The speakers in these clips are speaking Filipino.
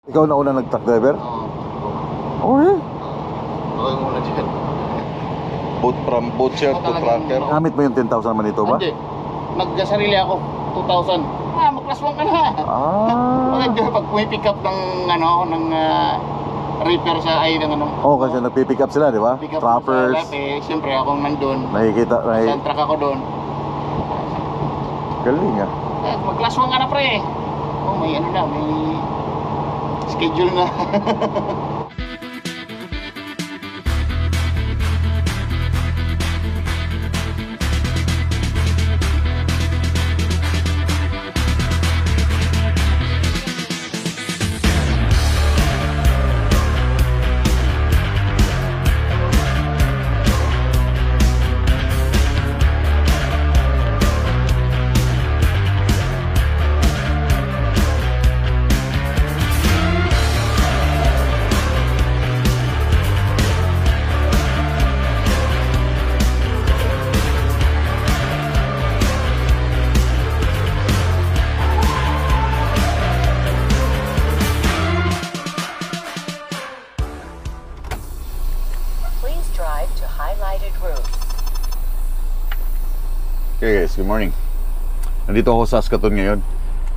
Ikaw na una nag-truck driver? Oo. Oh, eh. Okay muna dyan. Boot from butcher to trucker. Gamit mo yung 10,000 naman ito ba? Hindi. Nagsarili ako. 2,000. Mag-class 1 ka na. Ah. Pag pumipick up ng repair sa ay ng Oh, kasi nagpipick up sila, di ba? pick up Trappers. sa lap, siyempre akong nandun. Nakikita, Isang truck ako doon. galing ah. Mag-class 1 ka na pre. Oh, may ano na, may schedule na. Please drive to highlighted route. Okay guys, good morning. Nandito ako sa Saskatoon ngayon.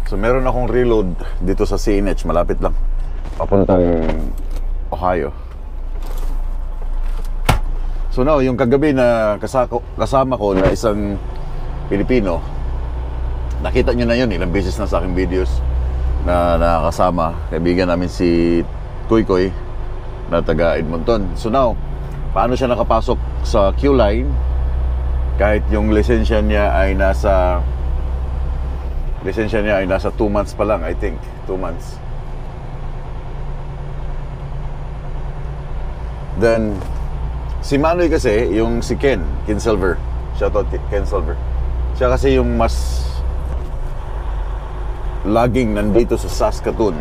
So meron akong reload dito sa CNH, malapit lang. Papuntang Ohio. So now, yung kagabi na kasama ko na isang Pilipino, nakita nyo na yun, ilang beses na sa aking videos na nakakasama. Kaibigan namin si Kuy Kuy na taga Edmonton. So now, paano siya nakapasok sa Q-Line kahit yung lisensya niya ay nasa 2 months pa lang, I think 2 months. Then si Manoy kasi, yung si Ken Silver, shoutout Ken Silver, siya kasi yung mas laging nandito sa Saskatoon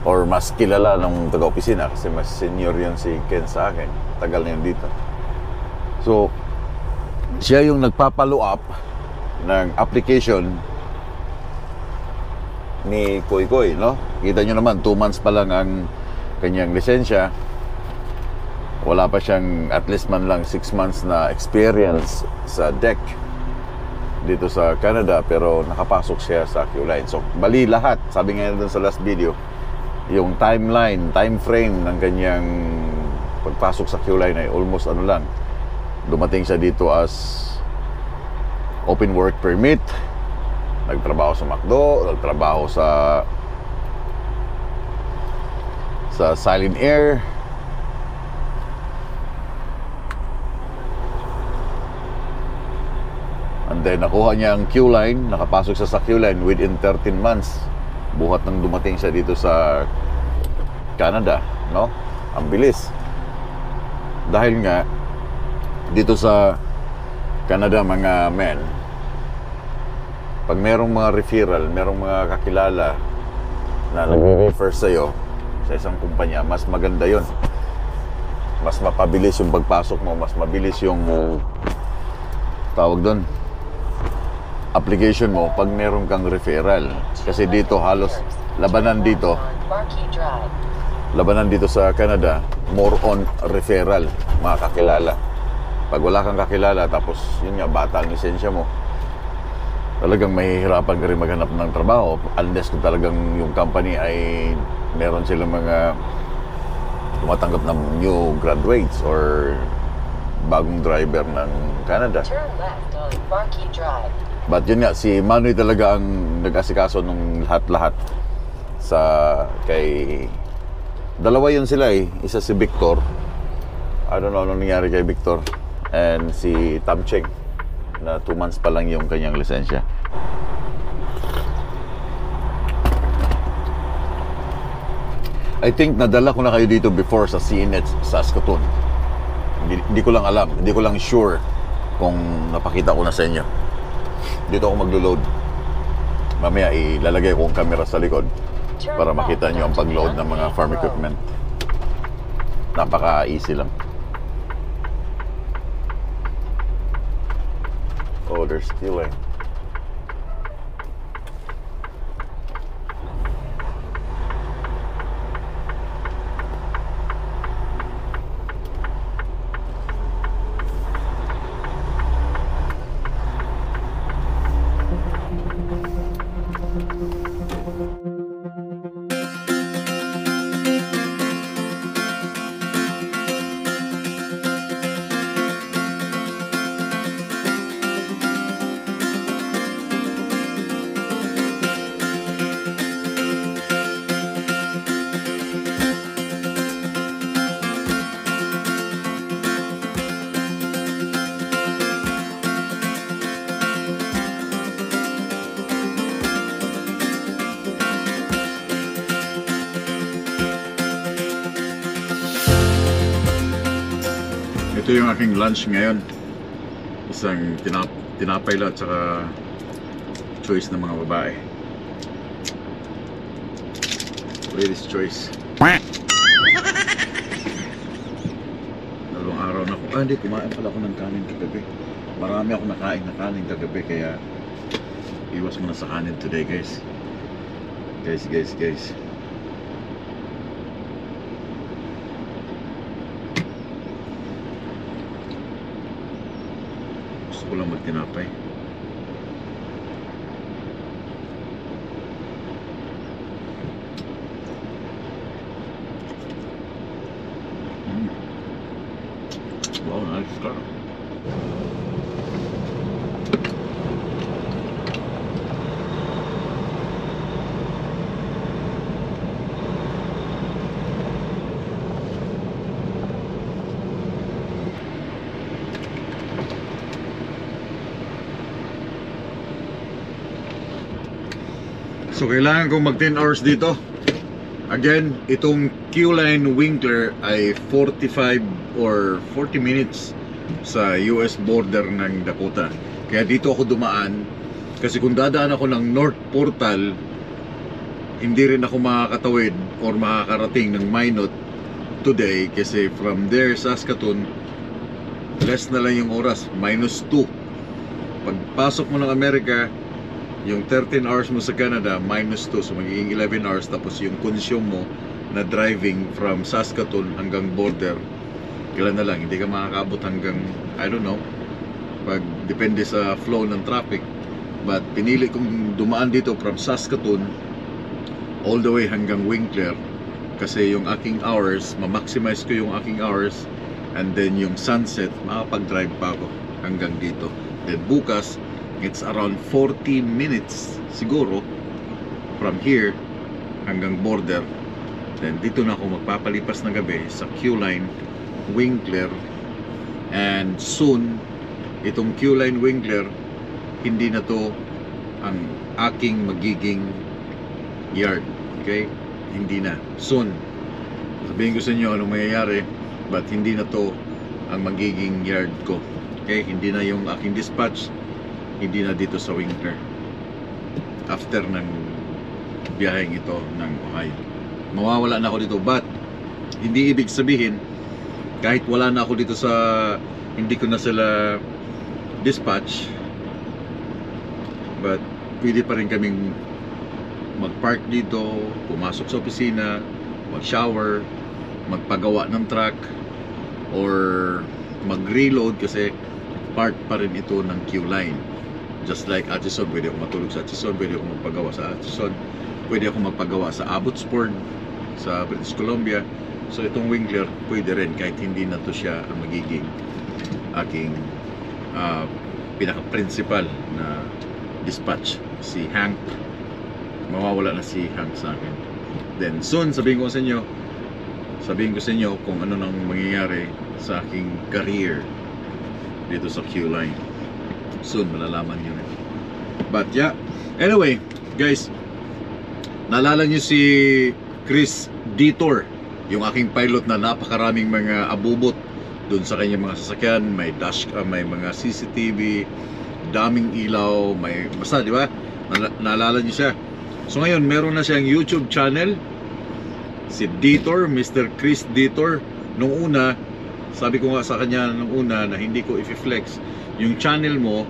or mas kilala ng taga-opisina kasi mas senior yan si Ken sa akin, tagal na yun dito. So siya yung nagpapalo up ng application ni Koy Koy, no? Kita nyo naman, 2 months pa lang ang kanyang lisensya. Wala pa siyang at least man lang 6 months na experience sa deck dito sa Canada, pero nakapasok siya sa Q-Line. So bali lahat, sabi nga doon sa last video, yung time frame ng kanyang pagpasok sa Q-Line ay almost ano lang. Dumating siya dito as open work permit, nagtrabaho sa McDo, nagtrabaho sa Silent Air, and then nakuha niya ang Q-Line, nakapasok siya sa Q-Line within 13 months buhat nang dumating siya dito sa Canada, no? Ang bilis. Dahil nga dito sa Canada, mga men, pag merong mga referral, merong mga kakilala na nag-refer sa'yo sa isang kumpanya, mas maganda yon. Mas mapabilis yung pagpasok mo, mas mabilis yung tawag doon, application mo pag meron kang referral. Kasi dito halos labanan dito sa Canada, more on referral, mga kakilala. Pag wala kang kakilala, tapos yun nga, bata ang lisensya mo, talagang mahihirapan ka rin maghanap ng trabaho unless kung talagang yung company ay meron silang mga tumatanggap ng new graduates or bagong driver ng Canada. Turn left on Marquee Drive. But yun nga, si Manoy talaga ang nag-asikaso nung lahat-lahat sa kay... Dalawa yun sila eh. Isa si Victor. I don't know anong nangyari kay Victor. And si Tam Cheng, na 2 months pa lang yung kanyang lisensya. I think nadala ko na kayo dito before sa CNH Saskatoon. Hindi ko lang alam, hindi ko lang sure kung napakita ko na sa inyo. Dito ako maglo-load. Mamaya ilalagay ko ang camera sa likod para makita nyo ang pag-load ng mga farm equipment. Napaka-easy lang. Oh, they're stealing. Ito yung aking lunch ngayon. Isang tinapay lang at saka choice ng mga babae. Ladies choice. Dalawang araw na ako. Hindi, kumain pala ako ng kanin kagabi. Marami ako nakain na kanin kagabi, kaya iwas muna sa kanin today, guys. Guys. Gusto ko lang magtinapay. Wow, nice car. So kailangan kong mag 10 hours dito. Again, itong Q-Line Winkler ay 45 or 40 minutes sa US border ng Dakota. Kaya dito ako dumaan kasi kung dadaan ako ng North Portal, hindi rin ako makakatawid or makakarating ng Minot today kasi from there, Saskatoon, less na lang yung oras, -2. Pagpasok mo ng Amerika, yung 13 hours mo sa Canada, -2. So magiging 11 hours. Tapos yung consume mo na driving from Saskatoon hanggang border, kailan na lang, hindi ka makakabot hanggang, I don't know, pag depende sa flow ng traffic. But pinili kong dumaan dito from Saskatoon all the way hanggang Winkler kasi yung aking hours, ma-maximize ko yung aking hours, and then yung sunset, makapag-drive pa ako hanggang dito. Then bukas, it's around 40 minutes siguro from here hanggang border. Then dito na ako magpapalipas ng gabi sa Q-Line Winkler. And soon, itong Q-Line Winkler, hindi na to ang aking magiging yard. Okay? Hindi na. Soon. Sabihin ko sa inyo anong mangyayari, but hindi na to ang magiging yard ko. Okay? Hindi na yung aking dispatch, hindi na dito sa Winkler after ng biyaheng ito ng Ohio. Mawawala na ako dito, but hindi ibig sabihin kahit wala na ako dito sa, hindi ko na sila dispatch, but pwede pa rin kaming mag-park dito, pumasok sa opisina, mag-shower, magpagawa ng truck, or mag-reload kasi part pa rin ito ng Q-Line. Just like Atchison, pwede ako matulog sa Atchison, pwede ako magpagawa sa Atchison, pwede ako magpagawa sa Abbotsford, sa British Columbia. So itong Winkler, pwede rin kahit hindi na to siya ang magiging aking pinaka-principal na dispatch. Si Hank, mawawala na si Hank sa akin. Then soon, sabihin ko sa inyo kung ano nang mangyayari sa aking career dito sa Q-Line. Soon malalaman nyo rin. But yeah, anyway guys, naalala nyo si Chris Detour, yung aking pilot na napakaraming mga abubot dun sa kanyang mga sasakyan. May may mga CCTV, daming ilaw, may basta, di ba? Naalala nyo siya. So ngayon meron na siyang YouTube channel, si Detour, Mr. Chris Detour. Nung una, sabi ko nga sa kanya nung una na hindi ko i-flex yung channel mo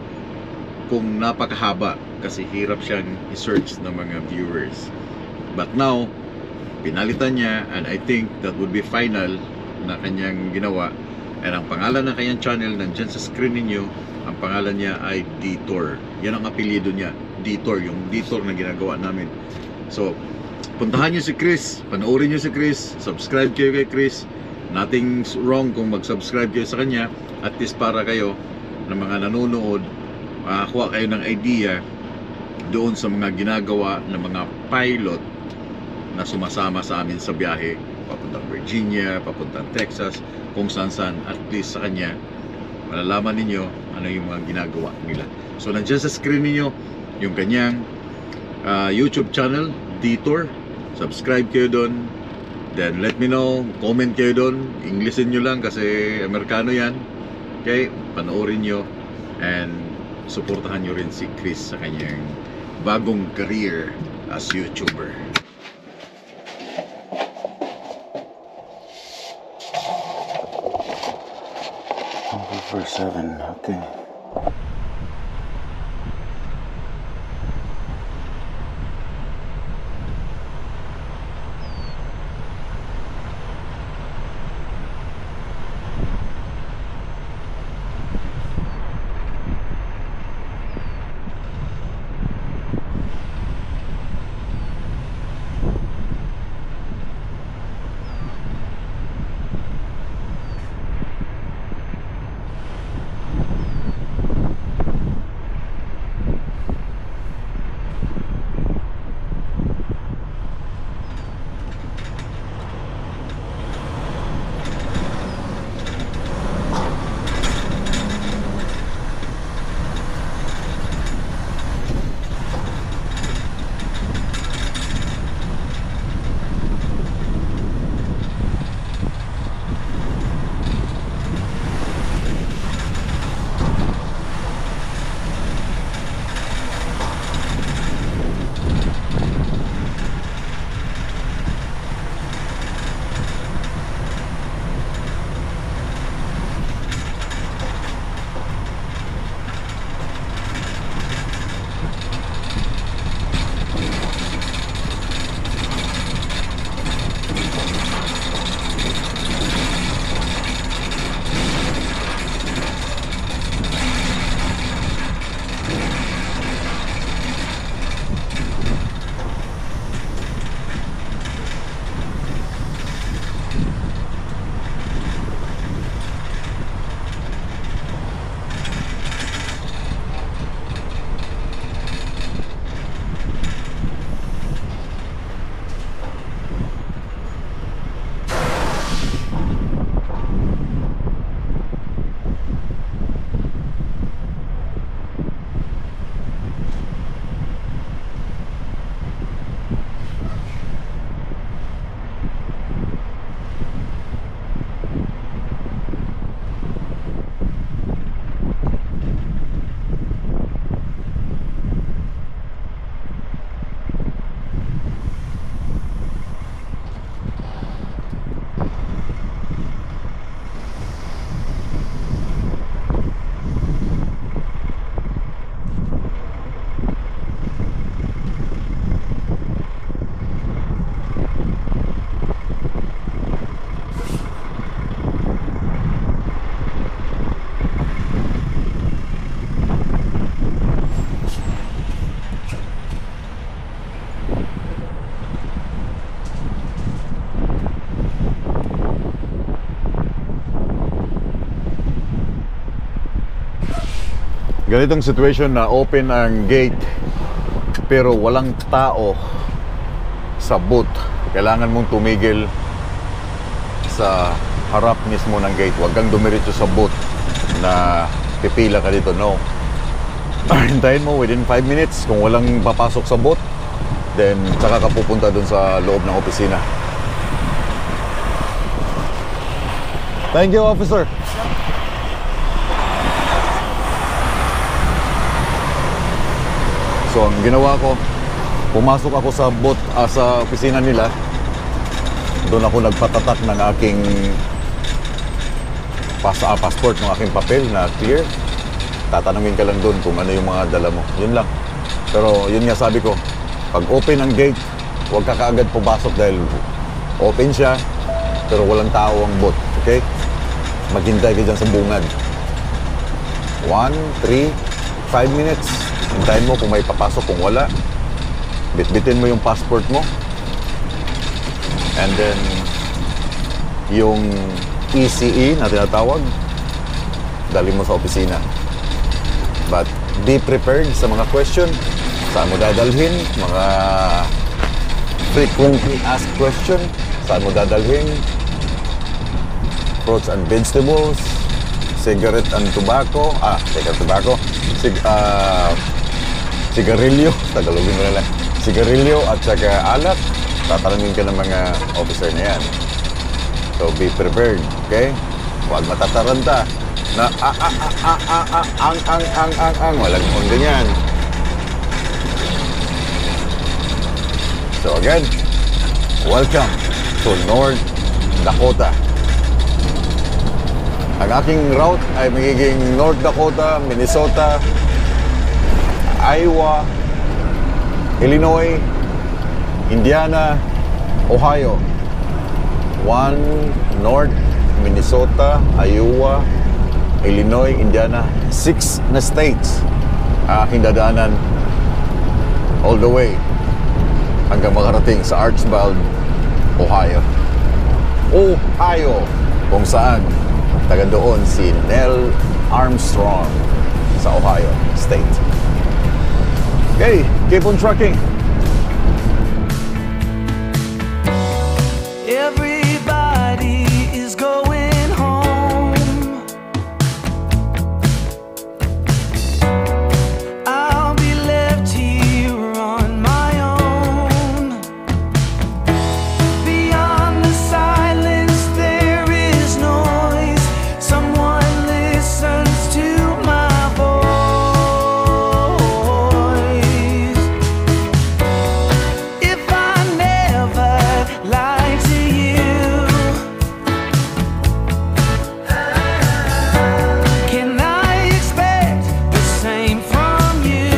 kung napakahaba kasi hirap siyang i-search ng mga viewers. But now, pinalitan niya, and I think that would be final na kanyang ginawa. And ang pangalan ng kanyang channel nandyan sa screen ninyo, ang pangalan niya ay Detour. Yan ang apelyido niya, Detour, yung Detour na ginagawa namin. So, puntahan niyo si Chris, panoorin niyo si Chris, subscribe kayo kay Chris. Nothing's wrong kung mag-subscribe kayo sa kanya, at least para kayo ng mga nanonood, makakuha kayo ng idea doon sa mga ginagawa ng mga pilot na sumasama sa amin sa biyahe papuntang Virginia, papuntang Texas, kung saan-saan. At least sa kanya malalaman ninyo ano yung mga ginagawa nila. So nandiyan sa screen ninyo yung kanyang YouTube channel, Detour. Subscribe kayo doon, Then let me know, comment kayo doon. Englishin nyo lang kasi Amerikano yan. Okay, panoorin nyo. And suportahan nyo rin si Chris sa kanyang bagong career as YouTuber. For 7, okay. Ganitong situation na open ang gate pero walang tao sa booth. Kailangan mong tumigil sa harap mismo ng gate. Huwag kang dumiretso sa booth na pipila ka dito. No. Hintayin mo within 5 minutes. Kung walang papasok sa booth, then saka ka pupunta dun sa loob ng opisina. Thank you, officer. So, ang ginawa ko, pumasok ako sa booth, sa opisina nila. Doon ako nagpatatak ng aking passport, ng aking papel na clear. Tatanungin ka lang doon kung ano yung mga dala mo. Yun lang. Pero yun nga sabi ko, pag open ang gate, huwag ka kaagad pumasok dahil open siya, pero walang tao ang booth. Okay? Maghintay ka dyan sa bungad. 1, 3, 5 minutes. Hintayin mo kung may papasok, kung wala. Bitbitin mo yung passport mo. And then, yung ECE na tinatawag, dali mo sa opisina. But be prepared sa mga question. Saan mo dadalhin? Mga frequently asked question. Saan mo dadalhin? Fruits and vegetables. Cigarette and tobacco. Sigarilyo. Tagalogin mo na lang. Sigarilyo at saka alak. tatanungin ka ng mga officer na yan. So be prepared, okay? Huwag matataranta na ang walang kung ganyan. So again, welcome to North Dakota. Ang aking route ay magiging North Dakota, Minnesota, Iowa, Illinois, Indiana, Ohio. 1 North, Minnesota, Iowa, Illinois, Indiana. 6 na states aking dadaanan all the way hanggang makarating sa Archibald, Ohio. Ohio, kung saan taga doon si Neil Armstrong sa Ohio State. Okay, keep on trucking. Everybody is going home. I'll be left here on my own. Beyond the silence there is noise. Someone listens to my voice. If I never lied to you, can I expect the same from you?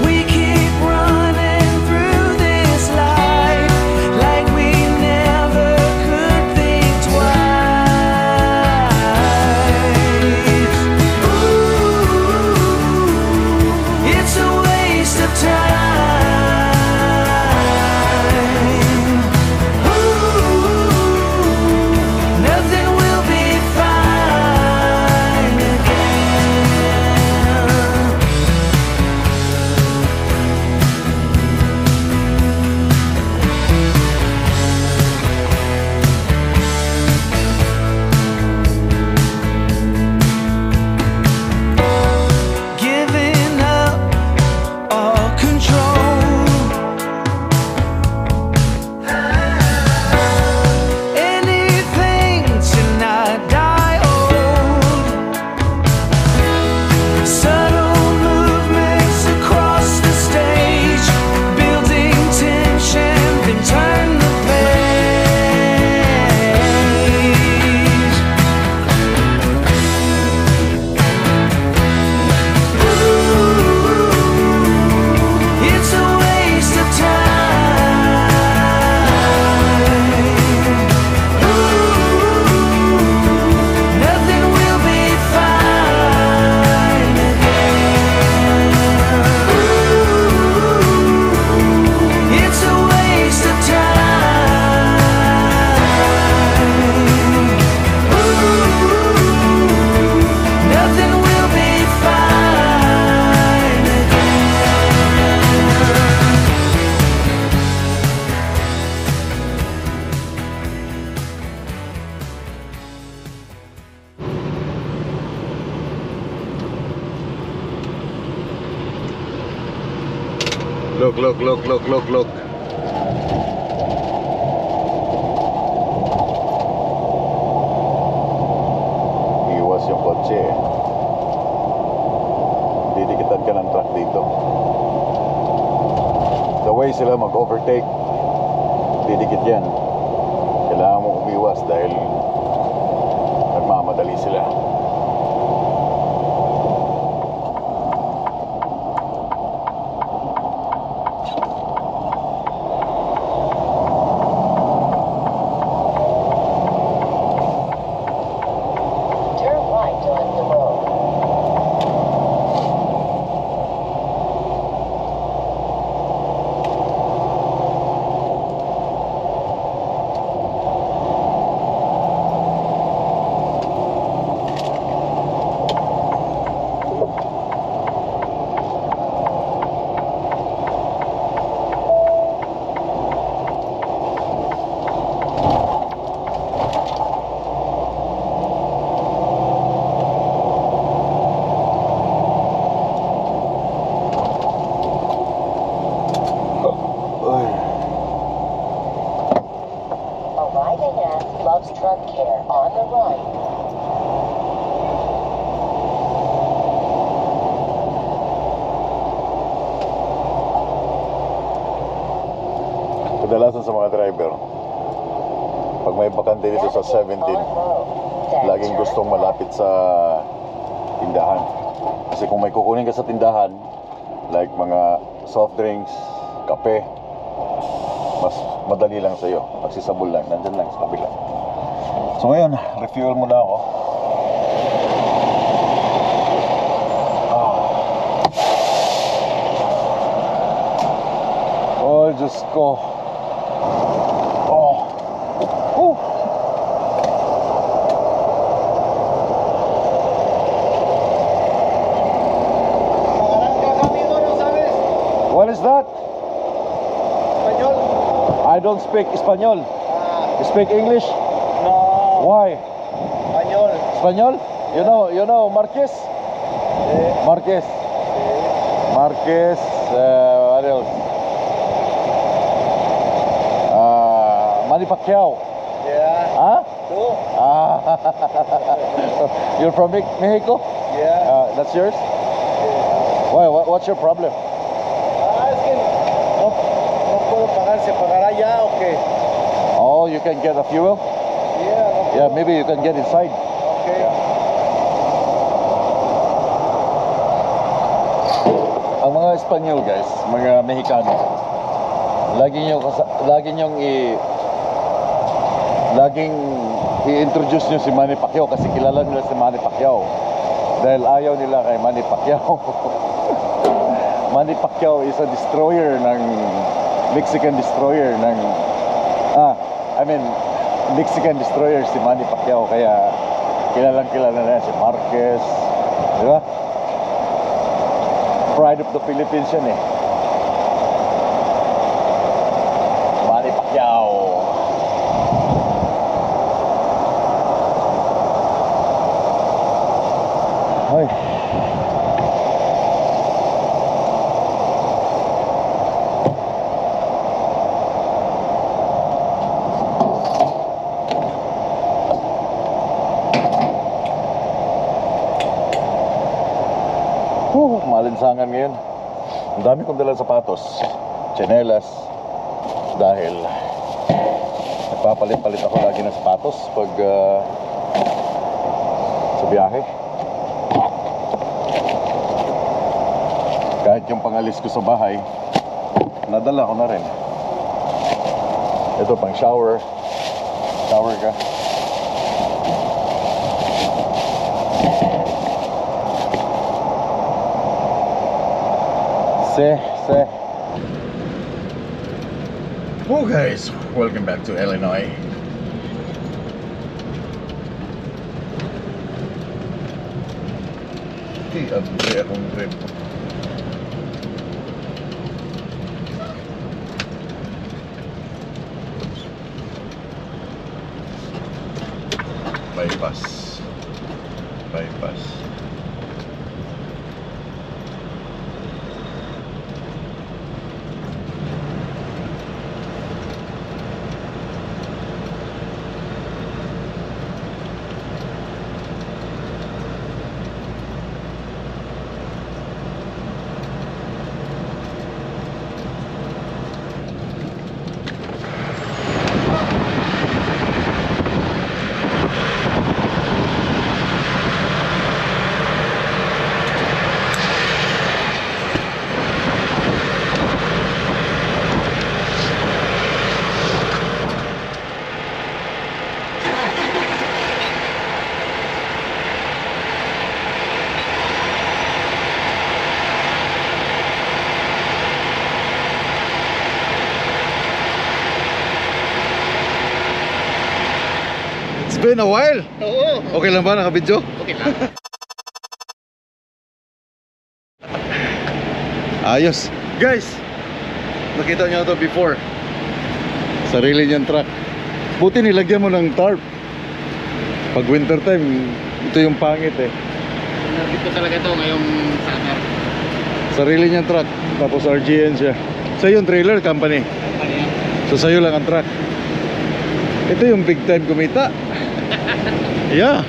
We keep running through this life like we never could think twice. Ooh, it's a waste of time. Ooh, nothing will be fine again. Giving up all control. Anything to not die old. Subtle movements across the stage, building tension, then turn the page. Ooh, it's a waste of time. Ooh, nothing will be fine again. Ooh, it's a waste of time. Ooh, nothing will be fine Look. Iwas yung kotse. Didikitan ka ng truck dito. The way sila mag-overtake, didikit yan. Kailangan mo umiwas dahil nagmamadali sila. Turn right on the road. Love's Truck Care on the right. Kadalasan sa mga driver, pag may bakante dito sa 17, laging gustong malapit sa tindahan. Kasi kung may kukunin ka sa tindahan, like mga soft drinks, kape, mas madali lang sa'yo. Magsisabol lang, nandyan lang sa kabila. So ngayon, refuel muna ako. Oh, Diyos ko. Oh. Whew. What is that? Espanyol? I don't speak Espanol. You speak English? No. Why? Espanyol. Espanol? You know Marquez? Marquez. Marquez. What else? Manny Pacquiao. Yeah. Huh? Two. You're from Mexico? Yeah. That's yours? Why? What's your problem? Es que no puedo pagar. ¿Se pagará ya o qué? Oh, you can get a fuel? Yeah, no Yeah, maybe you can get inside. Okay. Ang mga Espanyol guys, mga Mexicano, laging i-introduce nyo si Manny Pacquiao kasi kilala nila si Manny Pacquiao dahil ayaw nila kay Manny Pacquiao. Manny Pacquiao is a destroyer ng Mexican destroyer ng Mexican destroyer si Manny Pacquiao, kaya kilala na si Marquez, di ba? Pride of the Philippines yan eh. Manny Pacquiao. Ay. Malinsangan ngayon. Ang dami kong dalang sapatos, tsinelas, dahil nagpapalit-palit ako lagi ng sapatos pag sa biyahe. Kahit yung pangalis ko sa bahay, nadala ko na rin. Ito pang shower ka. Well guys, welcome back to Illinois. Abre akong trip. Bypass. It's been a while. Oo. Okay lang ba? Naka-video? Okay lang. Ayos. Guys, nakita nyo ito before. Sarili niyang truck. Buti nilagyan mo ng tarp. Pag winter time, ito yung pangit eh. Nagit ko talaga ito ngayong summer. Sarili niyang truck. Tapos RGN siya. Sa'yo yung trailer company. Ano yan? So sa'yo lang ang truck. Ito yung big time kumita. Yeah.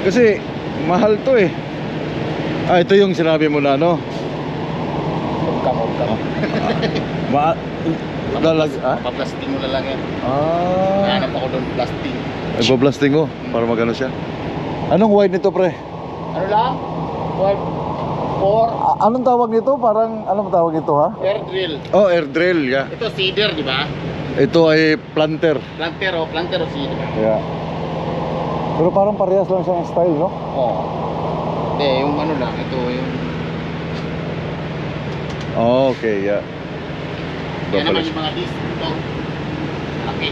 Kasi mahal to eh. Ah, ito yung sinabi mo na ano. Huwag ka. Paplasting mo na lang yan. Hanap ako doon, plasting. Nagpa-blasting ko para magano siya. Anong wide nito, pre? Ano lang? 12, 4, Anong tawag nito? Parang anong tawag nito, ha? air drill. Oh, air drill, yeah. Ito cedar, di ba? Ito ay planter. Planter o cedar. Yeah. Pero parang parehas lang siyang style, no? Oo. Hindi, yung ano lang, ito yung... Oh, okay, yeah. Yan naman yung mga disc. Ito. Laki.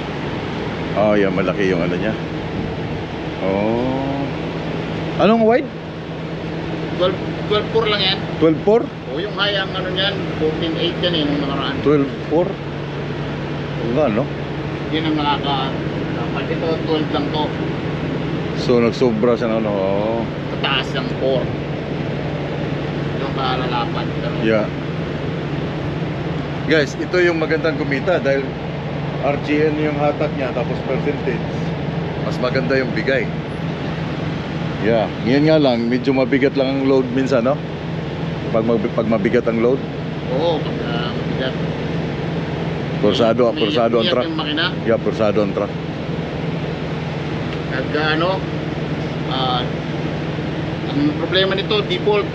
Oh, yeah, malaki yung ano niya. Oh. Anong wide? 12.4 lang yan. 12.4? O yung high ang ano niyan, 14.8 yan eh, nung nakaraan. 12.4? Nga, no? Yun ang dapat ito, 12 lang to. So, nagsobra siya na, ano? Oh. Tataas ng 4. Yung kalalapan. Yeah. Guys, ito yung magandang kumita dahil RGN yung hatak niya tapos percentage. Mas maganda yung bigay. Yeah, ngayon nga lang medyo mabigat lang ang load minsan, no? Pag mabigat ang load. Oo, pag mabigat. Porsado ang truck. Yung makina. Yeah, porsado ang truck. Pag ang problema nito, default.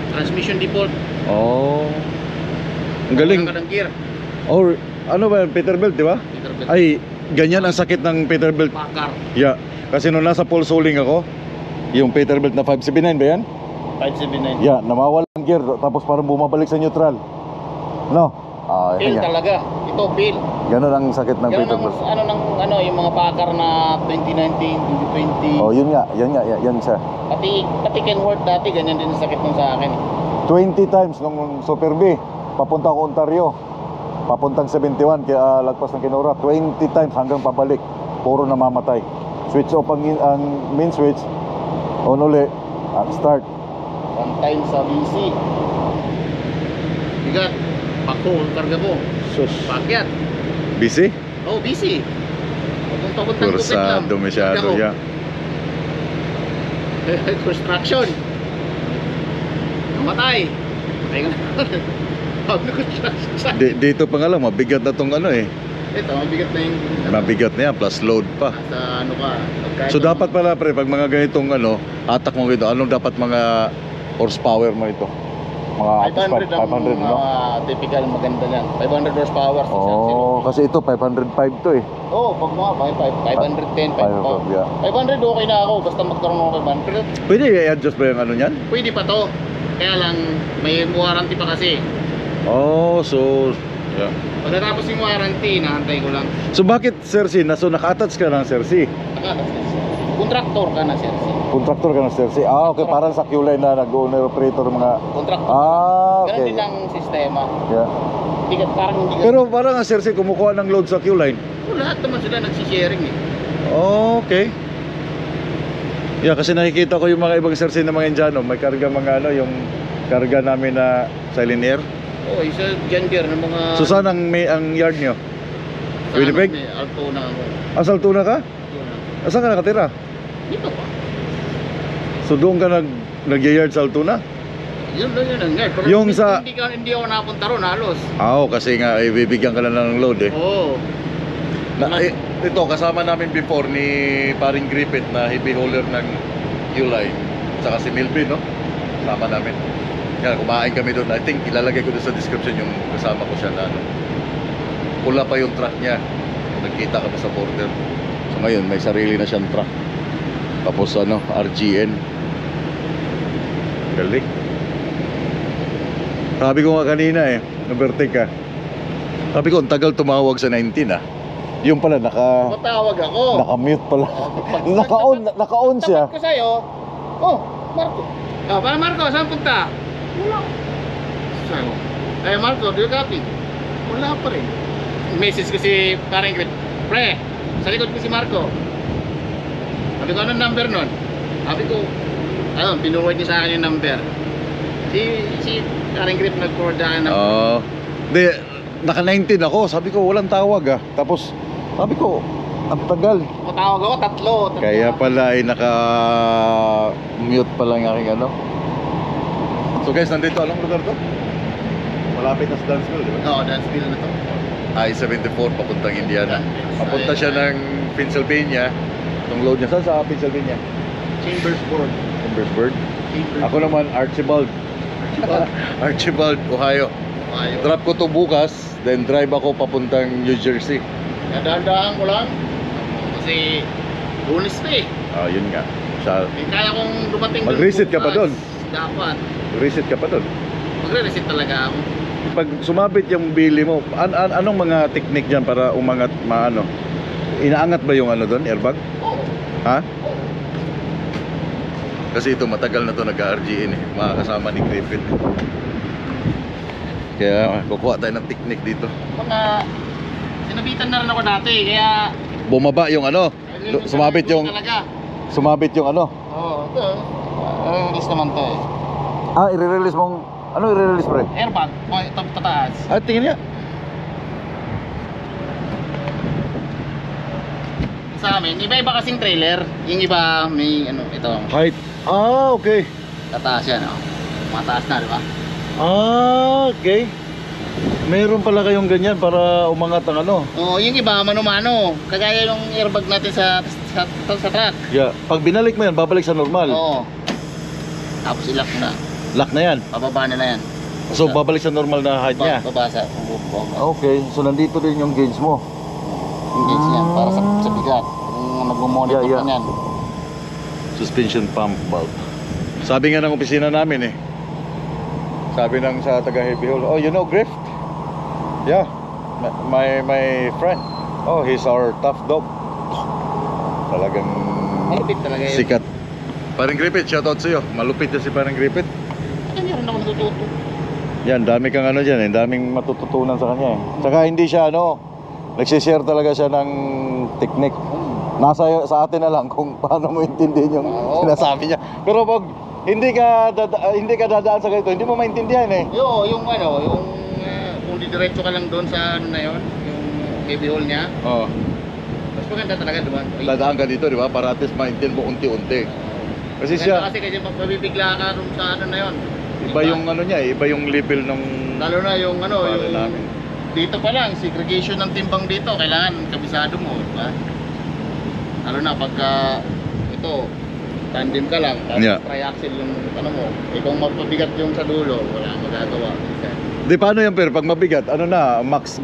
Transmission default. Oh. Ang galing. Wala ka ng gear. Or ano ba yan? Peterbilt, di ba? Peterbilt. Ay, ganyan ang sakit ng Peterbilt. Pakar. Yeah. Kasi nung nasa pole soling ako, yung Peterbilt na 579 ba yan? 579. Yeah, namawala ang gear tapos parang bumabalik sa neutral. No? Feel Yan. talaga. Ito feel. Ganun ang sakit ng Ganun Peterbilt. ang yung mga pakar na 2019, 2020. Oh, yun nga, yan siya. Pati Kenworth dati ganyan din ang sakit nung sa akin. 20 times nung Super B, papunta ko Ontario. Papuntang 71 kaya lagpas ng Kenora, 20 times hanggang pabalik. Puro namamatay. Switch off ang main switch. On uli, start. One time sa BC. Bigat. Pako, karga mo. Sus. Pakyat. Busy? Oh, BC. Papuntang tubig lang. Kursado masyado, yeah. Construction. Namatay. Patay ka na. Pag na-construction. Dito pa nga lang, mabigat na tong ano eh. Ito, mabigat na yung... Mabigat na yan, plus load pa. Sa ano ka. So dapat pala pre, pag mga ganitong ano, atak mo ito, anong dapat mga horsepower mo ito? Mga 500 ang 500, no? typical maganda niyan. 500 horsepower. Oh, kasi ito 505 to eh. Oo, pag mga 510, 500. Yeah. 500 okay na ako, basta magkaroon ako 500. Pwede i-adjust ba yung ano niyan? Pwede pa to. Kaya lang, may warranty pa kasi. Oh, so yeah. Pagkatapos yung warranty, nahantay ko lang. So bakit Sir C? So naka-attach ka ng Sir C? Contractor ka na, sir. Contractor ka ng Sir C? Ah, okay, parang sa Q-line na nag-owner operator mga... Contractor. Ah, Ganun okay. din ang sistema. Yeah. Hindi ka, parang hindi ka... Pero parang ang Sir C kumukuha ng load sa Q-line. lahat naman sila nagsisharing eh. Okay. Yeah, kasi nakikita ko yung mga ibang Sir C na mga Indiano, may karga mga ano, yung karga namin na Silent Air. Oo, isa gender ng mga... So saan ang yard nyo? Sa Winnipeg? ano, may Altona ako. Altoona ka? Altona. Saan ka nakatira? Dito pa. So doon ka nag-yard sa Altoona? Yun ang yard. Pero Yung sa- hindi ako napunta ron halos. Kasi nga bibigyan ka na ng load eh. Oo. Ito kasama namin before ni Paring Griffith na heavy hauler ng Q-Line. Saka si Milby, no? Kasama namin. Yan, kumain kami doon. I think ilalagay ko doon sa description yung kasama ko siya na ano. Pula pa yung truck niya. Nagkita kami sa border. So ngayon may sarili na siyang truck. Tapos ano, RGN. Galing. Sabi ko nga kanina overtake ka. Sabi ko, ang tagal tumawag sa 19 ah. Yung pala Matawag ako. naka-mute pala. Naka-on siya. Tapat ko sa'yo. Oh, Marco. Para Marco, saan punta? Wala. Saan? Marco, do you copy? Wala pa rin. Message ko si Paring Griffith. Pre, sa likod ko si Marco. Sabi ko, anong number nun? Sabi ko, pinuwad niya sa akin yung number. Si Paring Griffith nag-forward sa akin ng... Naka-19 ako. Sabi ko, walang tawag ah. Tapos, sabi ko, Ang tagal. Matawag ako, tatlo. Kaya pala ay naka-mute pa lang aking ano. So guys, nandito. Anong lugar to? Malapit na sa Dansville, di ba? Oo, dance bill na to. I-74 papuntang Indiana. Papunta siya ng Pennsylvania. Itong load niya. Saan sa Pennsylvania? Chambersburg. Chambersburg. Ako naman, Archibald. Archibald, Ohio. Ayaw. Drop ko to bukas, then drive ako papuntang New Jersey. Nadaan ko lang. Kasi bonus na eh. Yun nga. Sa Kaya kong dumating dun Mag-reset ka pa bukas. dun? Dapat. reset ka pa doon. Magre-reset talaga ako. Pag sumabit yung bili mo, anong mga technique diyan para umangat maano? Inaangat ba yung ano doon, airbag? Oo. Ha? Kasi ito matagal na to nag-RGN eh, makakasama ni Griffith. Kaya kukuha tayo ng technique dito. Mga sinabitan na rin ako dati, kaya Bumaba yung ano, sumabit yung talaga. ano. Oo, ito. Release naman to eh. I-release mong, ano i-release pre? Airbag, ito pataas. Tingin niya. Sa amin, iba-iba kasing trailer. Yung iba may ano, ito. Height. Okay. Tataas yan, oh. Mataas na, di ba? Okay. Meron pala kayong ganyan para umangat ang ano. Oo, yung iba mano-mano. Kagaya yung airbag natin sa truck. Yeah. Pag binalik mo yan, babalik sa normal. Oo. Tapos ilak mo na. Lock na yan. Bababa na yan. So babalik sa normal na height niya. Babasa. Okay, so nandito din yung gauge mo. Yung gauge niyan, para sa bigat. Kung nagmo-monitor Yeah, yeah. ka niyan. Suspension pump valve. Sabi nga ng opisina namin eh. Sabi ng sa taga Heavy Haul, oh you know Griff? Yeah, my friend. Oh, he's our tough dog. Talagang Malupit talaga yun. sikat. Parang Griffith, shoutout sa'yo. Malupit yan si Parang Griffith. Hindi rin ako natututo. Yan, dami kang ano dyan eh. Daming matututunan sa kanya eh. Saka hindi siya ano, nagsishare talaga siya ng technique. Nasa sa atin na lang kung paano mo intindihin yung sinasabi niya. Pero pag hindi ka dadaan sa ganito, hindi mo maintindihan eh. Yung kung didiretso ka lang doon sa ano na yun, yung heavy haul niya, Oo. mas maganda talaga doon. Dadaan ka dito, di ba? Para at least maintindihan mo unti-unti. Kasi Maganda siya, kasi mabibigla ka doon sa ano na yun. iba yung ano niya, iba yung level ng Lalo na yung ano, para yung namin. dito pa lang, segregation ng timbang dito, kailangan kabisado mo, di ba? Lalo na pagka ito, tandem ka lang, tapos Yeah. triaxle yung ano mo, kung magpabigat yung sa dulo, wala kang magagawa. Di paano yan pero pag mabigat, ano na, max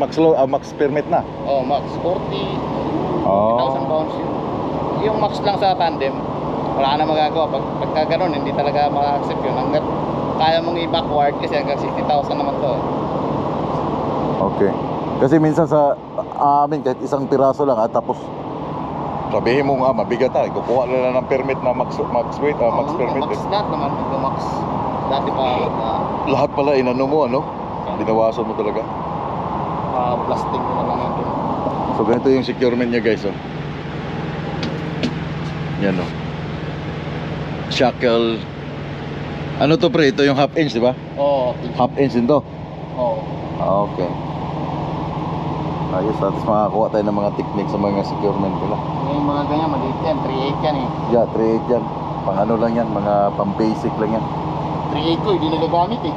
permit na. Oh, max 40,000 pounds yun. Yung max lang sa tandem, wala ka na magagawa. Pagka ganun, hindi talaga ma-accept yun. Hanggat kaya mong i-backward kasi hanggang 60,000 naman to. Okay. Kasi minsan sa amin kahit isang piraso lang at tapos sabihin mo nga mabigat na, kukuha na lang ng permit na max weight, max permit. Max lahat naman, max. Dati pa, Lahat pala inano mo ano? Binawasan mo talaga. plastic mo na lang yun. So ganito yung securement niya guys oh. Yan oh. Shackle. Ano to pre? Ito yung half inch, di ba? Oo. Half inch din to. Oo. Okay. Ayos, at least makakuha tayo ng mga technique sa mga securement nila. Yung mga ganyan, maliit yan. 3.8 yan eh. Yeah, 3.8 yan. Pang ano lang yan, mga pang basic lang yan. 3.8 ko, hindi nagagamit eh.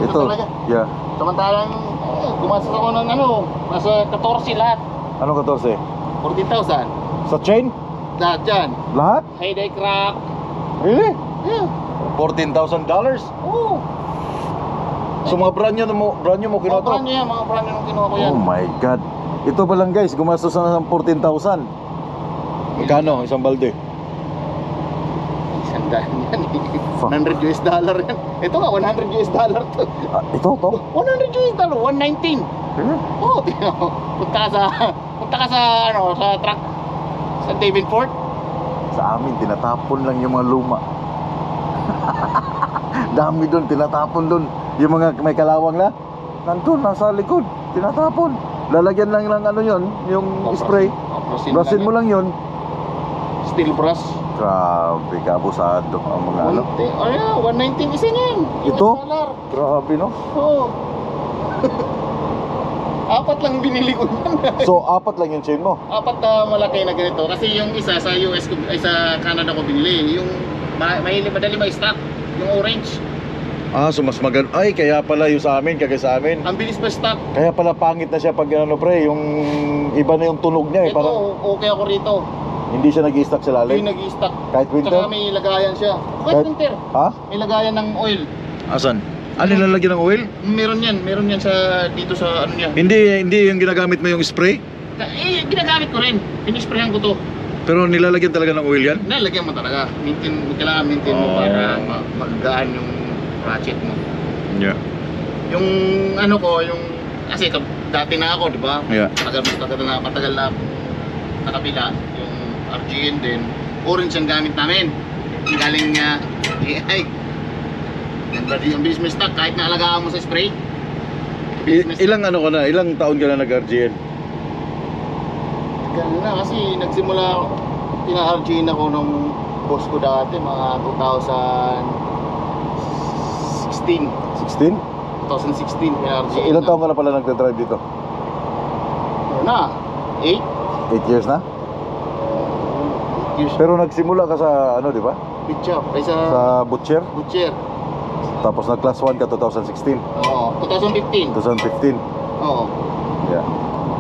Ito talaga. Yeah. Samantalang, gumastos ako ng ano, nasa 14 lahat. Anong 14? 14,000. Sa chain? Lahat dyan. Lahat? Heyday crack. Really? Yeah. $14,000? Oo. So mga brand nyo mo kinuha Mga to? brand nyo yan, mga brand nyo nung kinuha ko yan. Oh my God. Ito pa lang guys, gumastos na ng 14,000. Magkano isang balde? Isang daan yan eh. Fuck. $100 yan. Ito nga, $100 to. Ito to? $100, 119. Really? Oo, tingnan mo. Punta ka sa ano, sa truck sa Davenport. Sa amin, tinatapon lang yung mga luma. Dami doon, tinatapon doon. Yung mga may kalawang na, nandun, nasa likod, tinatapon. Lalagyan lang ng ano yun, yung spray. Brusin mo lang yun. Steel brush. Grabe, kabusado ang mga ano. Ano, 119 isa niyan. Ito? $. Grabe no? Oo. Apat lang binili ko yan. So, 4 lang yung chain mo? Apat na malaki na ganito. Kasi yung isa sa US, ay sa Canada ko binili. Yung madali ma-stock. Yung orange. Ah, so mas maganda. Ay, kaya pala yung sa amin, kagaya sa amin. Ang bilis pa-stock. Kaya pala pangit na siya pag ano pre, yung iba na yung tunog niya eh. Ito, Parang okay ako rito. hindi siya nag-i-stock sa Hindi lalim. nag-stock. Kahit winter? Tsaka may lagayan siya. Kahit winter. Ha? May lagayan ng oil. Asan? Ano nilalagyan ng oil? Meron yan sa dito sa ano niya. Hindi yung ginagamit mo yung spray? Ginagamit ko rin. Pinisprayan ko to. Pero nilalagyan talaga ng oil yan? Nalagyan mo talaga. Kailangan maintain mo para magaan yung ratchet mo. Yeah. Yung ano ko, yung kasi dati na ako, di ba? Yeah. Matagal na nakabila yung RGN din. Orange ang gamit namin. Galing niya AI. Yung business stock kahit naalagaan mo sa spray. Ilang ano ka na? Ilang taon ka na nag-RGN? Ganun na kasi nagsimula tina-RGN ako nung boss ko dati mga 2016. 16? 2016 tina-RGN. Ilang taon ka na pala nagda-drive dito? Ano na? 8 8 years na? years. Pero nagsimula ka sa ano, di ba? Pitch up. Ay sa Sa butcher? butcher. Tapos nag class 1 ka 2016. Oo. 2015. 2015. Oo. Yeah.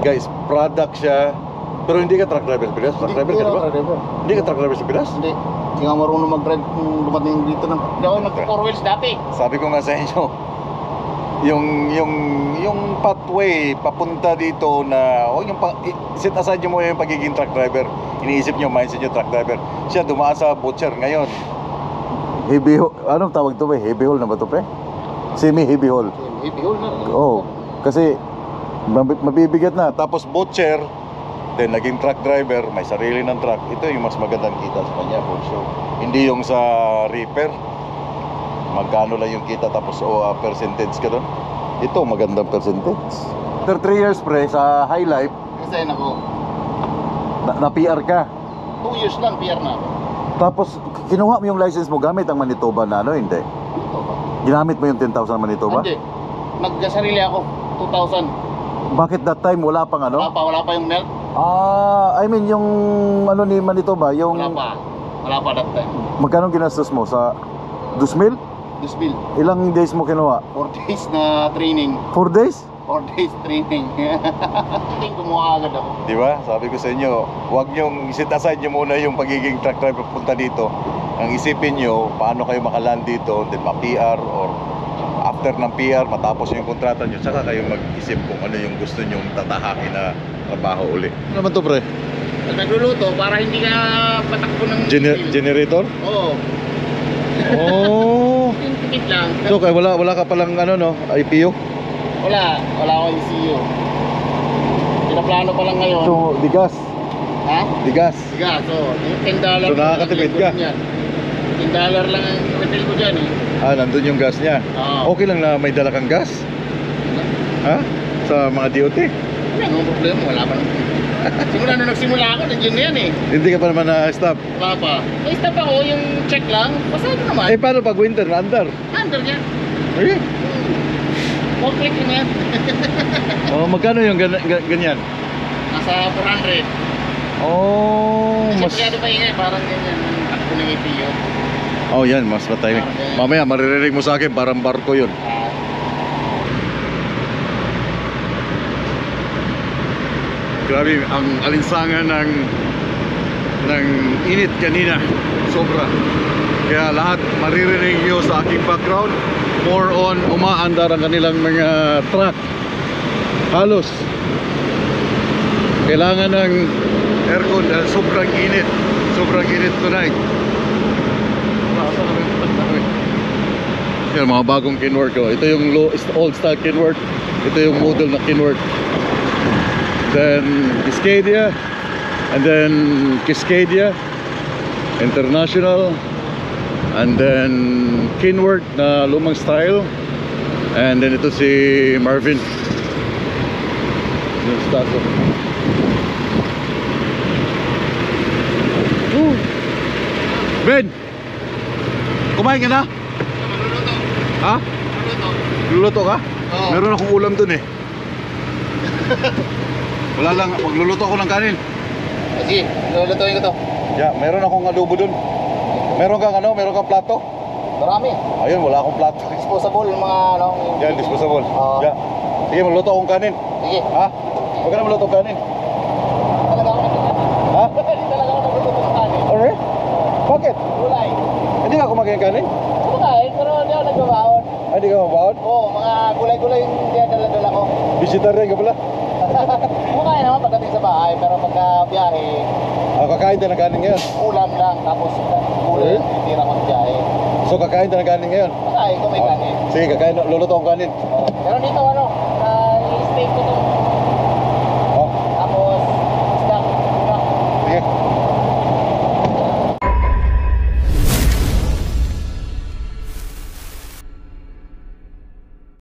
Guys, product siya. Pero hindi ka truck driver sa Pilas? Truck driver ka, di ba? Hindi ka truck driver sa Pilas? Hindi. Hindi nga marunong mag-drive kung dumating dito ng... Hindi ako nag-4 wheels dati. Sabi ko nga sa inyo, yung pathway papunta dito na set aside nyo mo yung pagiging truck driver. Iniisip nyo, mindset nyo truck driver. Siya dumaan sa butcher ngayon. Heavy haul, anong tawag to ba? Heavy haul na ba to pre? Semi heavy haul. Heavy haul na. Oo. Kasi mabibigat na. Tapos butcher, then naging truck driver, may sarili ng truck. Ito yung mas magandang kita sa kanya for sure. Hindi yung sa reaper. Magkano lang yung kita tapos percentage ka doon. Ito magandang percentage. After 3 years pre sa High Life, Kasi ako, na PR ka. 2 years lang PR na ako. Tapos kinuha mo yung license mo gamit ang Manitoba na ano, hindi? Ito ba? Ginamit mo yung 10,000 na Manitoba? Hindi. Nagkasarili ako. 2,000. Bakit that time wala pang ano? Wala pa yung melt. I mean yung ano ni Manitoba, yung Wala pa that time. magkano ginastos mo sa 2,000? This bill. Ilang days mo kinuha? 4 days na training. 4 days? 4 days training. Hindi kumuha agad ako. Di ba? Sabi ko sa inyo, huwag nyong set aside nyo muna yung pagiging truck driver punta dito. Ang isipin nyo, paano kayo makaland dito, then pa-PR or after ng PR, matapos yung kontrata nyo, saka kayo mag-isip kung ano yung gusto nyong tatahakin na trabaho uli. Ano naman to pre? Nagluluto para hindi ka patakbo ng Generator? Oo. Oh. Yung tikit lang. So kaya wala ka palang ano no, IPO? Wala akong ECU. Pinaplano pa lang ngayon. So di gas, Ha? di gas. Siga, so $10 So, nakakatipid ka? $10 lang ang refill ko dyan eh. Ah, nandun yung gas niya. Oo. Okay lang na may dala kang gas? Ha? Sa mga DOT? Wala nang problema, wala pa naman. Simula nung nagsimula ako, nandiyan na yan eh. Hindi ka pa naman na-stop. Wala pa. May stop ako, yung check lang. Pasado naman. Eh paano pag winter na andar? Under niya. Eh? Complete yun yan. Oh, magkano yung ganyan? Nasa 400. Oh, Kasi mas... masyado pa ingay, parang ganyan. Ang takbo ng EPO. Oh, yan, mas matay. Mamaya maririnig mo sa akin, parang barko yun. Grabe, ang alinsangan ng init kanina, sobra. Kaya lahat maririnig nyo sa aking background, more on umaandar ang kanilang mga truck. Halos kailangan ng aircon dahil sobrang init tonight. Yan, mga bagong Kenworth ko. Ito yung old style Kenworth. Ito yung model na Kenworth. Then Cascadia, and then Cascadia International, and then Kenworth na lumang style, and then ito si Marvin. Yung stato. Ben, kumain ka na? Magluluto. Ha? Magluluto. Luluto ka? Oo. Meron akong ulam dun eh. Wala lang, magluluto ako ng kanin. Sige, lulutuin ko to. Yeah, meron akong adobo dun. Meron kang plato? Marami. Ayun, wala akong plato. Disposable yung mga ano. Yan, disposable. Oo. Yeah. Sige, magluto akong kanin. Sige. Ha? Huwag ka na magluto ng kanin. Talaga ako nagluto. Ha? Hindi talaga ako nagluto ng kanin. Alright? Bakit? Gulay. Hindi ka kumakain ng kanin? Kumakain, pero hindi ako nagbabaon. Ay, hindi ka mabawad? Oo, mga gulay-gulay yung dinadala-dala ko. Vegetarian ka pala? Kumakain naman pagdating sa bahay, pero pagka biyahe, Kakain tayo ng kanin ngayon. ulam lang, tapos gulay yung titira ko sa biyahe. So, kakain tayo ng kanin ngayon? Kakain ko may kanin. Sige, kakain. Luluto akong kanin. Pero dito ano, i-steak ko itong